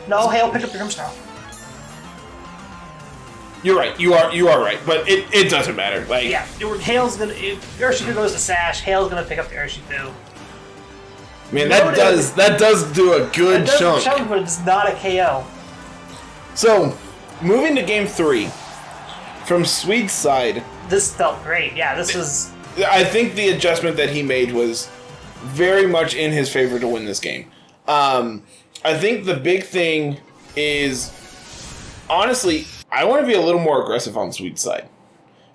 No, Hail, pick up the Grimmsnarl. You're right. You are right. But it doesn't matter. Like, Hail's gonna. If Urshifu goes to Sash, Hail's gonna pick up the Urshifu. Man, that does do a good chunk. But it's not a KO. So, moving to game 3, from Swede's side, this felt great. Yeah, this was I think the adjustment that he made was very much in his favor to win this game. I think the big thing is, honestly, I want to be a little more aggressive on Swede's side.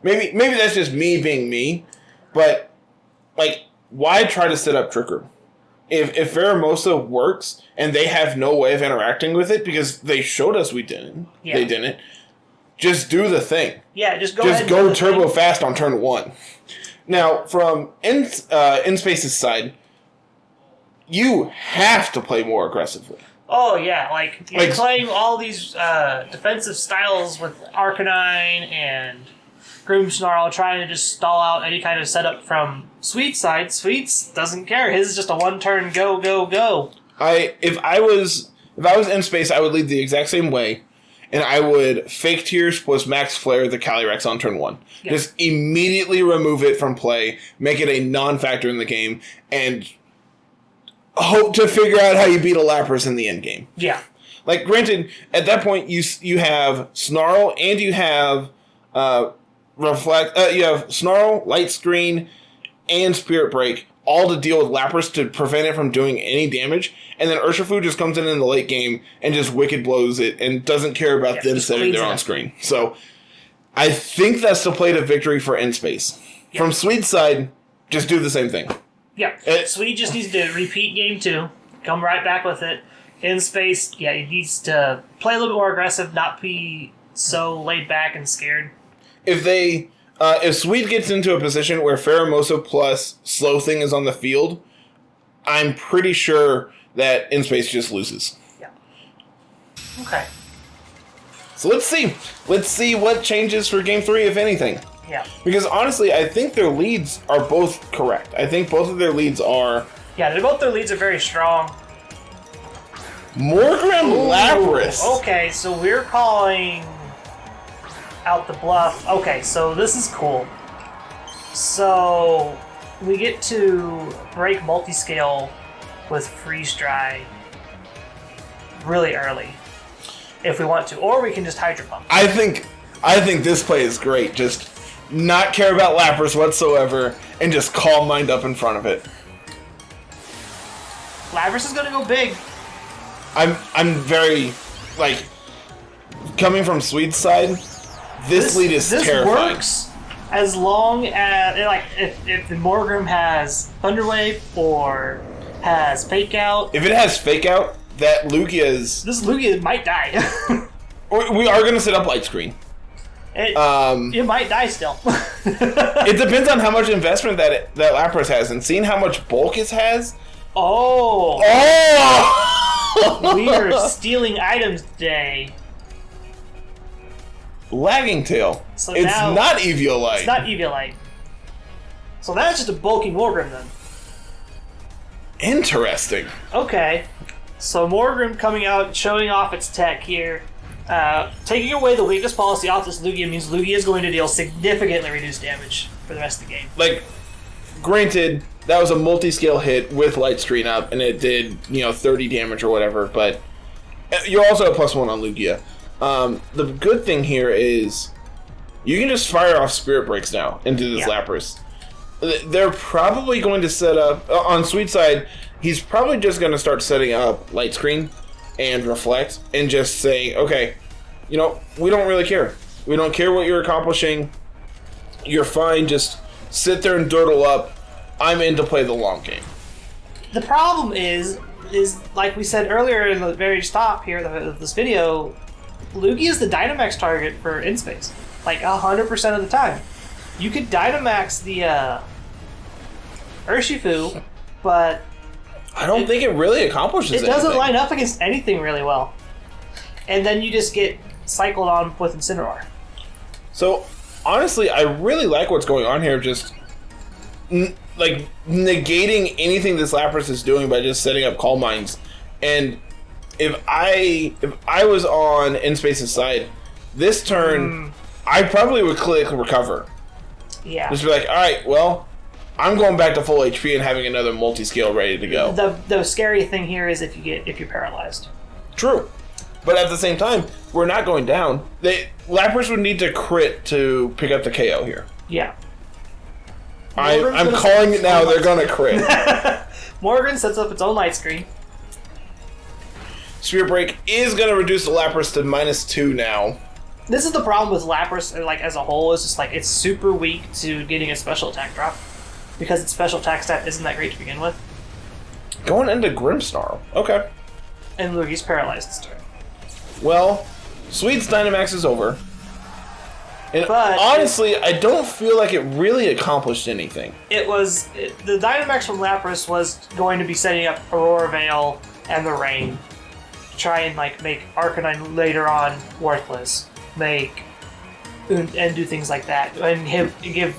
Maybe that's just me being me, but like, why try to set up Trick Room? If Pheromosa works and they have no way of interacting with it because they showed us they didn't. Just do the thing. Yeah, just go. Just go turbo fast on turn 1. Now, from InSpace's side, you have to play more aggressively. Oh yeah, like you're playing all these defensive styles with Arcanine and Groomsnarl, trying to just stall out any kind of setup from Swede's side. Swede's doesn't care. His is just a one-turn go, go, go. If I was in space, I would lead the exact same way, and I would fake Tears plus Max Flare the Calyrex on turn 1. Yeah. Just immediately remove it from play, make it a non-factor in the game, and hope to figure out how you beat a Lapras in the end game. Yeah. Like, granted, at that point you have Snarl and you have you have Snarl, Light Screen, and Spirit Break, all to deal with Lapras to prevent it from doing any damage, and then Urshifu just comes in the late game and just Wicked blows it and doesn't care about them setting their own screen. So, I think that's the play to victory for InSpace. Yeah. From Swede's side, just do the same thing. Yeah, Swede just needs to repeat game 2, come right back with it. InSpace, yeah, he needs to play a little bit more aggressive, not be so laid back and scared. If Swede gets into a position where Pheromosa plus Slow Thing is on the field, I'm pretty sure that InSpace just loses. Yeah. Okay. So let's see. Let's see what changes for Game 3, if anything. Yeah. Because honestly, I think their leads are both correct. I think both of their leads are... Yeah, both their leads are very strong. Morgrem Lapras. Okay, so we're calling out the bluff. Okay, so this is cool. So we get to break multiscale with Freeze Dry really early if we want to, or we can just Hydro Pump. I think this play is great. Just not care about Lapras whatsoever and just Calm Mind up in front of it. Lapras is gonna go big. I'm very, like, coming from Swede's side, this lead is terrifying. This works as long as, like, if the Morgrem has Thunder Wave or has Fake Out. If it has Fake Out, that Lugia's... This Lugia might die. We are going to set up Light Screen. It might die still. It depends on how much investment that Lapras has, and seeing how much bulk it has... Oh! We are stealing items today. Lagging Tail. So it's not Eviolite. It's not Eviolite. So that's just a bulky Morgrem then. Interesting. Okay. So Morgrem coming out, showing off its tech here. Taking away the weakness policy off this Lugia means Lugia is going to deal significantly reduced damage for the rest of the game. Like, granted, that was a multi-scale hit with Light Screen up, and it did, 30 damage or whatever, but you're also a +1 on Lugia. The good thing here is you can just fire off Spirit Breaks now into this Lapras. They're probably going to set up, on Sweet's side, he's probably just going to start setting up Light Screen and Reflect and just say, okay, we don't really care. We don't care what you're accomplishing. You're fine. Just sit there and durdle up. I'm in to play the long game. The problem is like we said earlier in the very top here of this video, Lugia is the Dynamax target for InSpace. Like 100% of the time. You could Dynamax the Urshifu, but I don't think it really accomplishes anything. It doesn't line up against anything really well. And then you just get cycled on with Incineroar. So, honestly, I really like what's going on here. Just, negating anything this Lapras is doing by just setting up Calm Minds. And if I was on InSpace's side, this turn, I probably would click Recover. Yeah. Just be like, alright, well, I'm going back to full HP and having another multi-scale ready to go. The scary thing here is if you're paralyzed. True. But at the same time, we're not going down. Lapras would need to crit to pick up the KO here. Yeah. I'm calling it now. They're going to crit. Morgan sets up its own light screen. Spirit Break is going to reduce the Lapras to -2 now. This is the problem with Lapras, like as a whole, is just like it's super weak to getting a special attack drop because its special attack stat isn't that great to begin with. Going into Grimmsnarl. Okay. And Lugi's paralyzed this turn. Well, Swede's Dynamax is over. And But honestly, I don't feel like it really accomplished anything. the Dynamax from Lapras was going to be setting up Aurora Veil and the Rain to try and like make Arcanine later on worthless, and do things like that, and give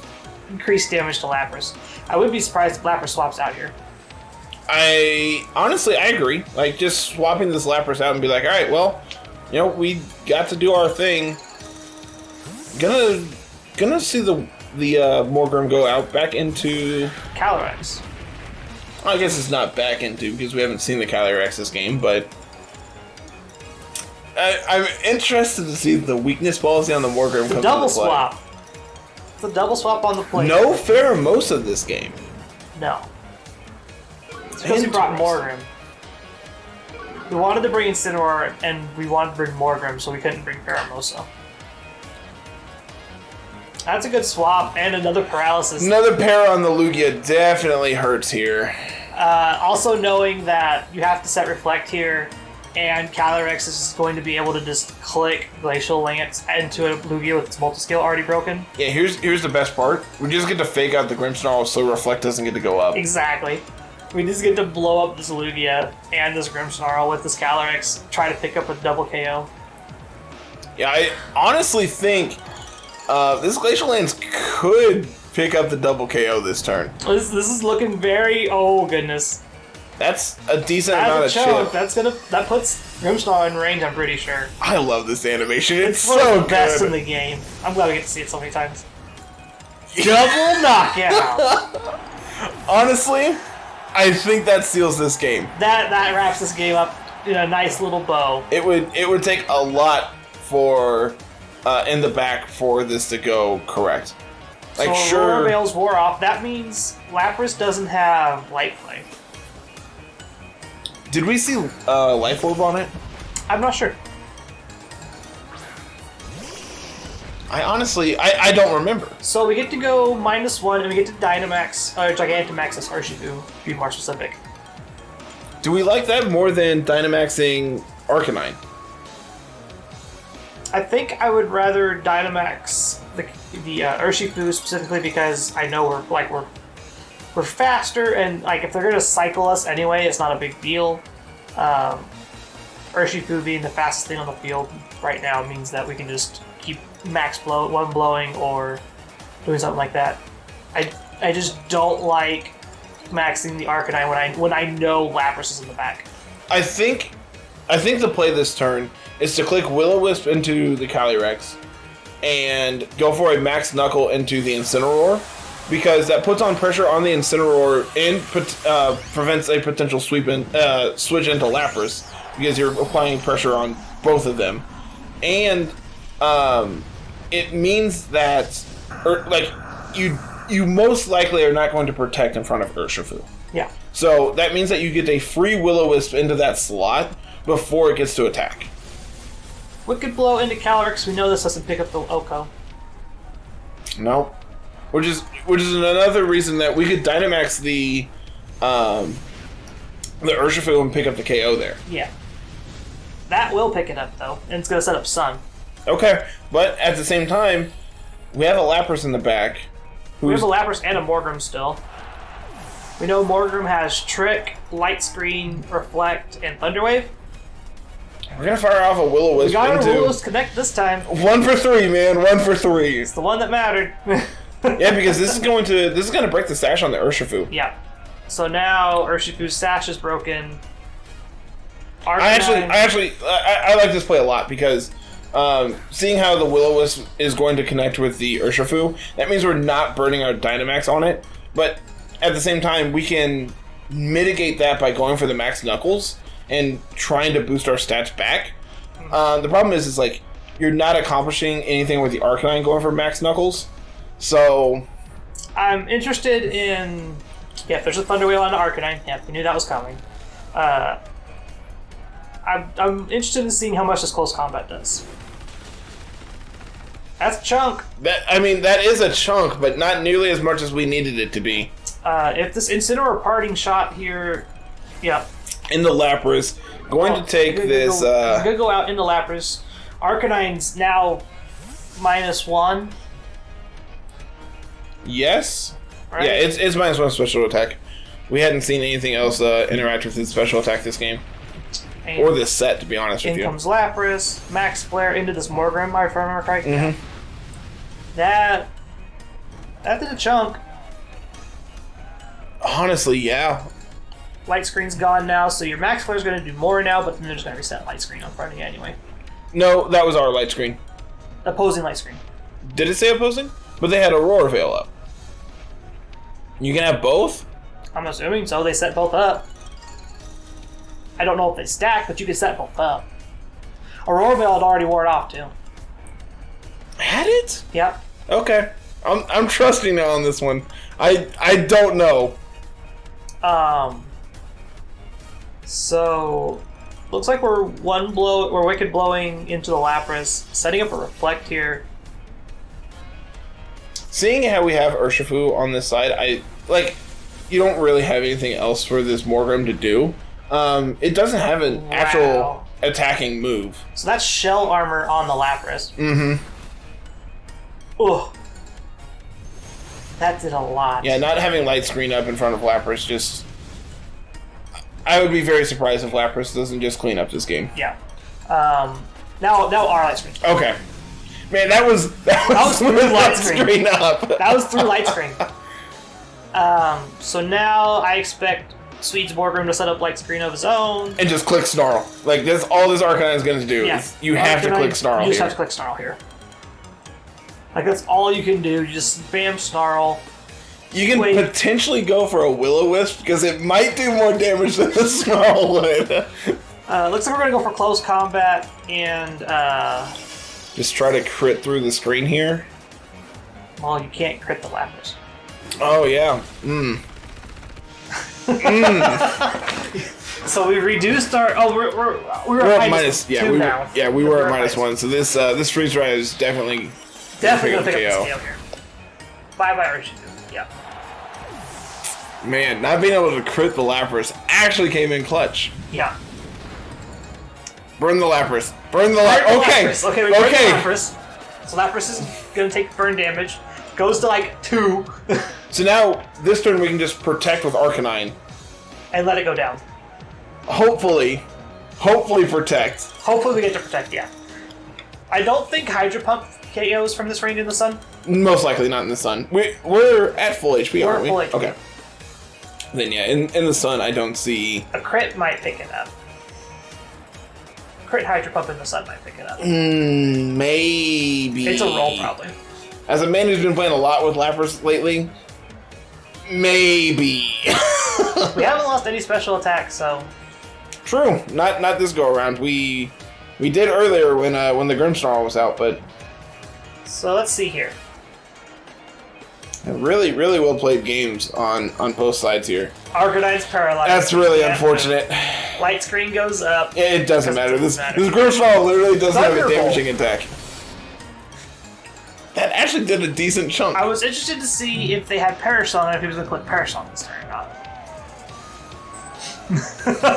increased damage to Lapras. I wouldn't be surprised if Lapras swaps out here. I agree. Like, just swapping this Lapras out and be like, all right, well, we got to do our thing. Gonna see the Morgrim go out back into Calyrex. I guess it's not back into because we haven't seen the Calyrex this game, but I'm interested to see the weakness policy on the Morgrim. It's a double swap. It's a double swap on the plate. No Pheromosa this game. No. It's because we brought Morgrim. We wanted to bring Incineroar, and we wanted to bring Morgrim, so we couldn't bring Pheromosa. That's a good swap, and another paralysis. Another para on the Lugia definitely hurts here. Also knowing that you have to set Reflect here, and Calyrex is just going to be able to just click Glacial Lance into a Lugia with its multi-scale already broken. Yeah, here's the best part. We just get to fake out the Grimmsnarl so Reflect doesn't get to go up. Exactly. We just get to blow up this Lugia and this Grimmsnarl with this Calyrex, try to pick up a double KO. Yeah, I honestly think this Glacial Lance could pick up the double KO this turn. This is looking very... Oh, goodness. That's a decent amount of chip. That puts Grimmsnarl in range, I'm pretty sure. I love this animation. It's one so of the best good. in the game. I'm glad we get to see it so many times. Double knockout. Honestly, I think that seals this game. That wraps this game up in a nice little bow. It would take a lot for in the back for this to go correct. Like, so sure, Aurora Veils wore off. That means Lapras doesn't have Light Play. Did we see Life Orb on it? I'm not sure. I honestly don't remember. So we get to go -1, and we get to Dynamax, or Gigantamax as Urshifu, to be more specific. Do we like that more than Dynamaxing Arcanine? I think I would rather Dynamax the Urshifu specifically because I know we're faster, and like if they're gonna cycle us anyway, it's not a big deal. Urshifu being the fastest thing on the field right now means that we can just keep one blowing or doing something like that. I just don't like maxing the Arcanine when I know Lapras is in the back. I think the play this turn is to click Will-O-Wisp into the Calyrex and go for a Max Knuckle into the Incineroar, because that puts on pressure on the Incineroar and prevents a potential switch into Lapras, because you're applying pressure on both of them. And it means that you most likely are not going to protect in front of Urshifu. Yeah. So that means that you get a free Will-O-Wisp into that slot before it gets to attack. Wicked Blow into Calyrex. We know this doesn't pick up the Oko. No. Which is another reason that we could Dynamax the Urshifu and pick up the KO there. Yeah. That will pick it up, though, and it's going to set up Sun. Okay, but at the same time, we have a Lapras in the back. We have a Lapras and a Morgrim still. We know Morgrim has Trick, Light Screen, Reflect, and Thunder Wave. We're going to fire off a Will-O-Wisp. We got our Will-O-Wisp Connect this time. 1 for 3, man. 1 for 3. It's the one that mattered. Yeah, because this is going to break the sash on the Urshifu. Yeah. So now Urshifu's sash is broken. I like this play a lot because seeing how the Will-O-Wisp is going to connect with the Urshifu, that means we're not burning our Dynamax on it, but at the same time we can mitigate that by going for the Max Knuckles and trying to boost our stats back. The problem is like you're not accomplishing anything with the Arcanine going for Max Knuckles, so I'm interested in... Yeah, if there's a Thunder Wheel on the Arcanine, yeah, we knew that was coming. I'm interested in seeing how much this close combat does. That's a chunk. That is a chunk, but not nearly as much as we needed it to be. If this Incineroar parting shot here... Yeah. In the Lapras, going to take this... I'm going to go out into Lapras. Arcanine's now -1. Yes. Right? Yeah, it's -1 special attack. We hadn't seen anything else interact with its special attack this game. And or this set, to be honest with you. In comes Lapras, Max Flare into this Morgrim, if I remember correctly. Mm-hmm. That did a chunk. Honestly, yeah. Light Screen's gone now, so your Max Flare's going to do more now, but then they're just going to reset Light Screen on front of you anyway. No, that was our light screen. Opposing Light Screen. Did it say opposing? But they had Aurora Veil up. You can have both? I'm assuming so. They set both up. I don't know if they stack, but you can set both up. Aurora Veil had already wore it off, too. Had it? Yep. Okay. I'm trusting now on this one. I don't know. So looks like we're Wicked blowing into the Lapras, setting up a Reflect here. Seeing how we have Urshifu on this side, you don't really have anything else for this Morgrim to do. It doesn't have an actual attacking move. So that's Shell Armor on the Lapras. Mm-hmm. Ugh. That did a lot. Yeah, not having Light Screen up in front of Lapras just... I would be very surprised if Lapras doesn't just clean up this game. Yeah. Now our Light Screen. Okay. Man, that was through Light Screen up. That was through Light Screen. So now I expect Swede's Morgrim to set up Light Screen of his own. And just click Snarl. Like, that's all this Arcanine is going to do. Yeah. You have to click Snarl here. You just have to click Snarl here. Like, that's all you can do. You just spam Snarl. You can potentially go for a Will-O-Wisp, because it might do more damage than the Snarl would. Looks like we're going to go for close combat and... just try to crit through the screen here. Well, you can't crit the Lapras. Oh, yeah. So we reduced our... Oh, we're at minus two now. Yeah, we were at -1. So this freeze dry is definitely gonna pick up the scale here. Bye-bye, Urshifu. Yeah. Man, not being able to crit the Lapras actually came in clutch. Yeah. Burn the Lapras. Burn the Lapras. Okay. Lapras. Okay, we burn the Lapras. So Lapras is going to take burn damage. Goes to like 2. So now, this turn we can just protect with Arcanine. And let it go down. Hopefully protect. Hopefully we get to protect, yeah. I don't think Hydro Pump KOs from this range in the sun. Most likely not in the sun. We're at full HP, aren't we? We're at full HP. Okay. Then yeah, in the sun I don't see... A crit might pick it up. Crit Hydro Pump in the sun might pick it up. Maybe. It's a roll, probably. As a man who's been playing a lot with Lapras lately, maybe. We haven't lost any special attacks, so... True. Not this go around. We did earlier when the Grimmsnarl was out, but... So let's see here. Really, really well played games on both sides here. Arcanine's paralyzed. That's really unfortunate. Light Screen goes up. It doesn't matter. This Grimmsnarl literally doesn't have a damaging attack. That actually did a decent chunk. I was interested to see if they had Perish Song and if he was going to click Perish Song this turn or not.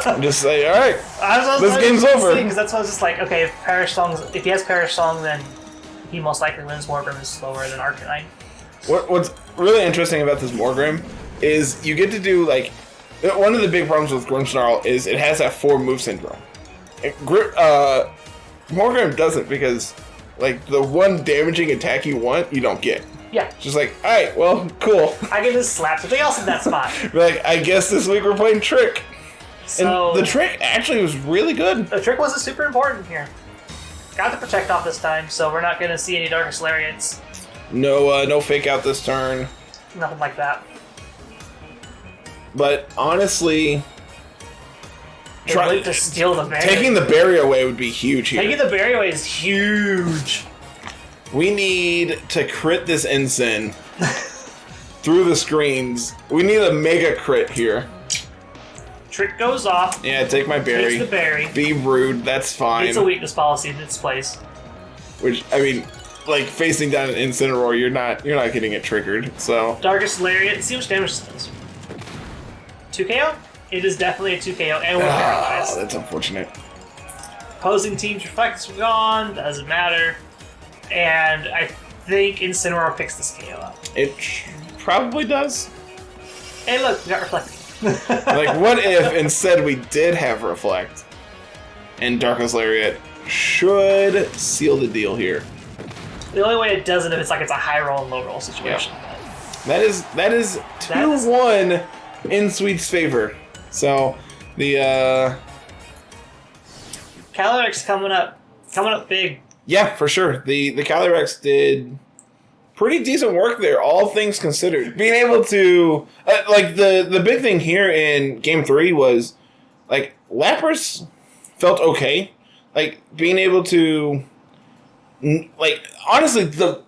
I'm just saying, alright. This game's over. Because that's why I was just like, okay, if he has Perish Song, then he most likely wins. Morgrim is slower than Arcanine. What's really interesting about this Morgrim is you get to do, like, one of the big problems with Grimmsnarl is it has that 4 move syndrome. Morgrim doesn't, because, like, the one damaging attack you want, you don't get. Yeah. Just like, alright, well, cool. I can just slap something else in that spot. Like, I guess this week we're playing Trick. So, and the Trick actually was really good. The Trick wasn't super important here. Got the Protect off this time, so we're not going to see any Darkest Lariats. No fake out this turn. Nothing like that. But honestly, trying to steal the berry. Taking the berry away would be huge here. Taking the berry away is huge. We need to crit this Ensign through the screens. We need a mega crit here. Trick goes off. Yeah, take my berry. Takes the berry. Be rude, that's fine. It's a weakness policy in its place. Which, I mean, like, facing down an Incineroar, you're not getting it triggered, so... Darkest Lariat. See how much damage this does. 2 KO? It is definitely a 2 KO, and we're paralyzed. That's unfortunate. Opposing team's Reflect is gone, doesn't matter. And I think Incineroar picks this KO up. It probably does. Hey look, we got Reflecting. Like, what if instead we did have Reflect? And Darkest Lariat should seal the deal here. The only way it doesn't if it's like it's a high roll and low roll situation. Yep. That is 2-1 in Swede's favor. So the Calyrex coming up big. Yeah, for sure. The Calyrex did pretty decent work there, all things considered. Being able to like the big thing here in Game 3 was like Lapras felt okay. Like being able to like honestly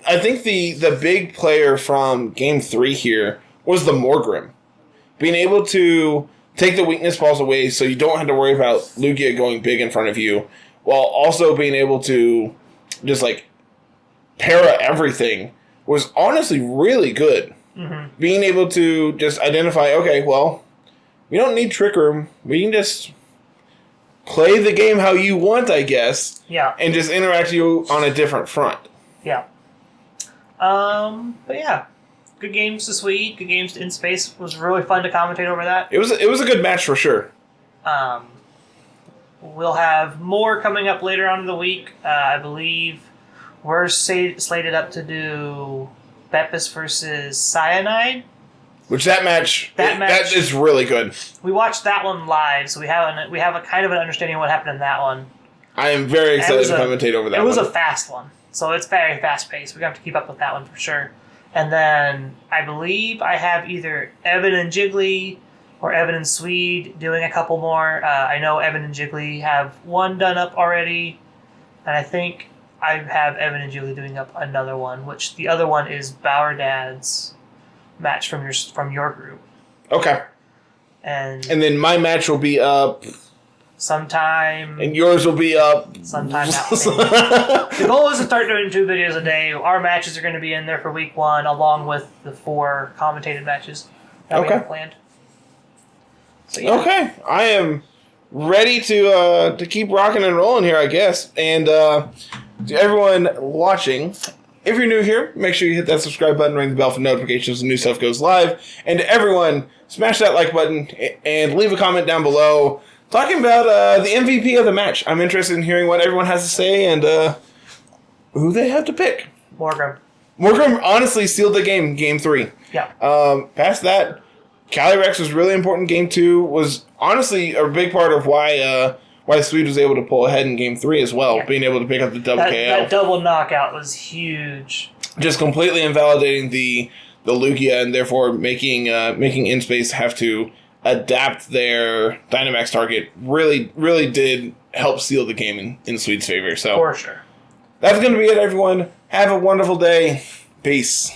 I think the big player from Game 3 here was the Morgrim. Being able to take the weakness balls away so you don't have to worry about Lugia going big in front of you, while also being able to just like para everything was honestly really good. Mm-hmm. Being able to just identify, okay, well, we don't need Trick Room. We can just play the game how you want, I guess. Yeah. And just interact you on a different front. Yeah. But yeah. Good games to Swede. Good games to In Space. It was really fun to commentate over that. It was a good match for sure. We'll have more coming up later on in the week. I believe we're slated up to do Beppis versus Cyanide. Which that match is really good. We watched that one live, so we have a kind of an understanding of what happened in that one. I am very excited to commentate over that one. It was a fast one, so it's very fast paced. We're going to have to keep up with that one for sure. And then I believe I have either Evan and Jiggly or Evan and Swede doing a couple more. I know Evan and Jiggly have one done up already, and I think I have Evan and Jiggly doing up another one, which the other one is Bauer Dad's match from your group. Okay. And then my match will be up sometime. And yours will be up sometime now. The goal is to start doing 2 videos a day. Our matches are going to be in there for week 1, along with the 4 commentated matches that we have planned. So, yeah. Okay. I am ready to keep rocking and rolling here, I guess. And to everyone watching, if you're new here, make sure you hit that subscribe button, ring the bell for notifications when new stuff goes live. And to everyone, smash that like button and leave a comment down below talking about the MVP of the match. I'm interested in hearing what everyone has to say and who they have to pick. Morgrim honestly sealed the game, Game 3. Yeah. Past that, Calyrex was really important. Game 2 was honestly a big part of why Swede was able to pull ahead in Game 3 as well, being able to pick up the double KO. That double knockout was huge. Just completely invalidating the Lugia and therefore making InSpace have to adapt their Dynamax target. Really, really did help seal the game in Swede's favor. So for sure. That's going to be it, everyone. Have a wonderful day. Peace.